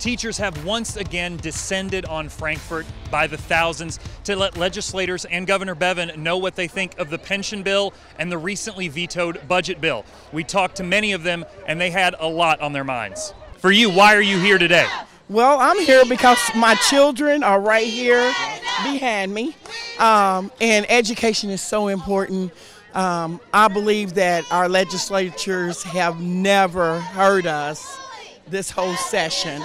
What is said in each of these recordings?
Teachers have once again descended on Frankfort by the thousands to let legislators and Governor Bevin know what they think of the pension bill and the recently vetoed budget bill. We talked to many of them, and they had a lot on their minds. For you, why are you here today? Well, I'm here because my children are right here behind me, and education is so important. I believe that our legislatures have never heard us this whole session,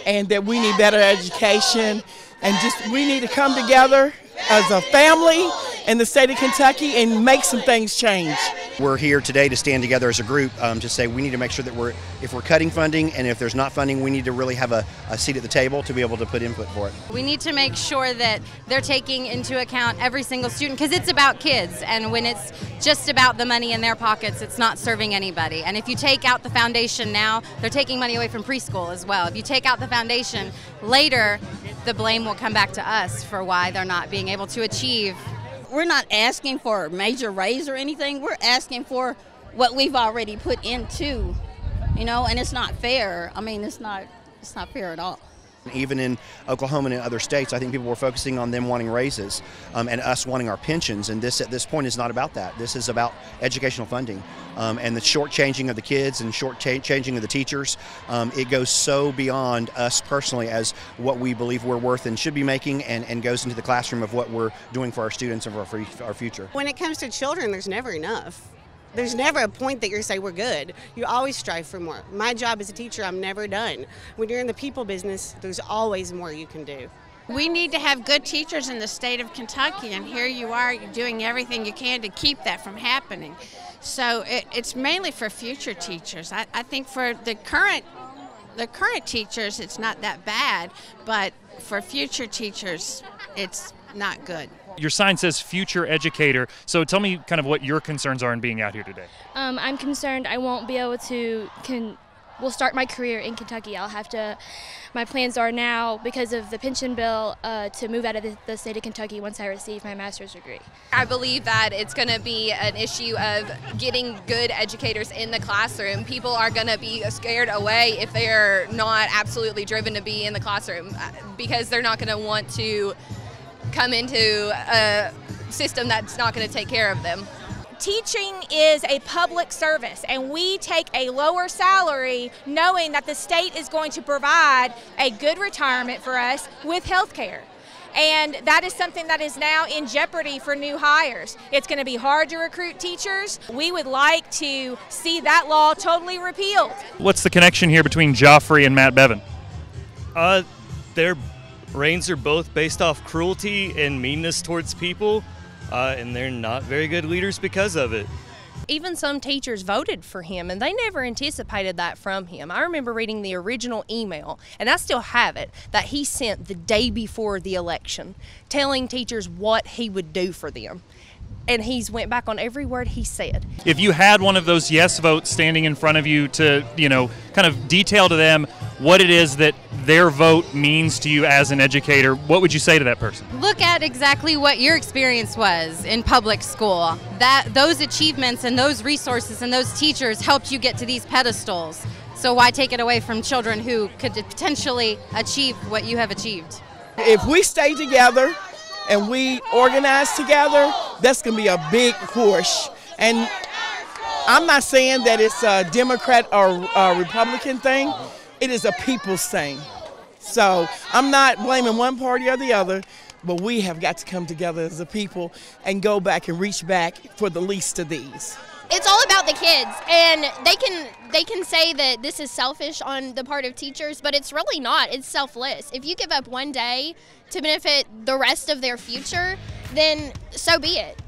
and that we need better education, and we need to come together as a family in the state of Kentucky and make some things change. We're here today to stand together as a group to say we need to make sure that if we're cutting funding, and if there's not funding, we need to really have a seat at the table to be able to put input for it. We need to make sure that they're taking into account every single student, because it's about kids, and when it's just about the money in their pockets, it's not serving anybody. And if you take out the foundation now, they're taking money away from preschool as well. If you take out the foundation, later the blame will come back to us for why they're not being able to achieve. We're not asking for a major raise or anything. We're asking for what we've already put into, and it's not fair. I mean, it's not fair at all. Even in Oklahoma and in other states, I think people were focusing on them wanting raises and us wanting our pensions, and this at this point is not about that. This is about educational funding and the shortchanging of the kids and shortchanging of the teachers. It goes so beyond us personally as what we believe we're worth and should be making, and goes into the classroom of what we're doing for our students and for our future. When it comes to children, there's never enough. There's never a point that you say we're good. You always strive for more. My job as a teacher, I'm never done. When you're in the people business, there's always more you can do. We need to have good teachers in the state of Kentucky, and here you are, you're doing everything you can to keep that from happening. So it's mainly for future teachers. I think for the current teachers, it's not that bad, but for future teachers, it's not good. Your sign says future educator, so tell me kind of what your concerns are in being out here today. I'm concerned I won't be able to will start my career in Kentucky. My plans are now, because of the pension bill, to move out of the state of Kentucky once I receive my master's degree. I believe that it's going to be an issue of getting good educators in the classroom. People are going to be scared away if they're not absolutely driven to be in the classroom, because they're not going to want to come into a system that's not going to take care of them. Teaching is a public service, and we take a lower salary knowing that the state is going to provide a good retirement for us with health care. And that is something that is now in jeopardy for new hires. It's going to be hard to recruit teachers. We would like to see that law totally repealed. What's the connection here between Joffrey and Matt Bevin? Their reigns are both based off cruelty and meanness towards people. And they're not very good leaders because of it. Even some teachers voted for him, and they never anticipated that from him. I remember reading the original email, and I still have it, that he sent the day before the election, telling teachers what he would do for them. And he's went back on every word he said. If you had one of those yes votes standing in front of you to, kind of detail to them what it is that their vote means to you as an educator, what would you say to that person? Look at exactly what your experience was in public school. Those achievements and those resources and those teachers helped you get to these pedestals. So why take it away from children who could potentially achieve what you have achieved? If we stay together and we organize together, that's going to be a big push. And I'm not saying that it's a Democrat or a Republican thing. It is a people's thing. So I'm not blaming one party or the other, but we have got to come together as a people and go back and reach back for the least of these. It's all about the kids, and they can say that this is selfish on the part of teachers, but it's really not. It's selfless. If you give up one day to benefit the rest of their future, then so be it.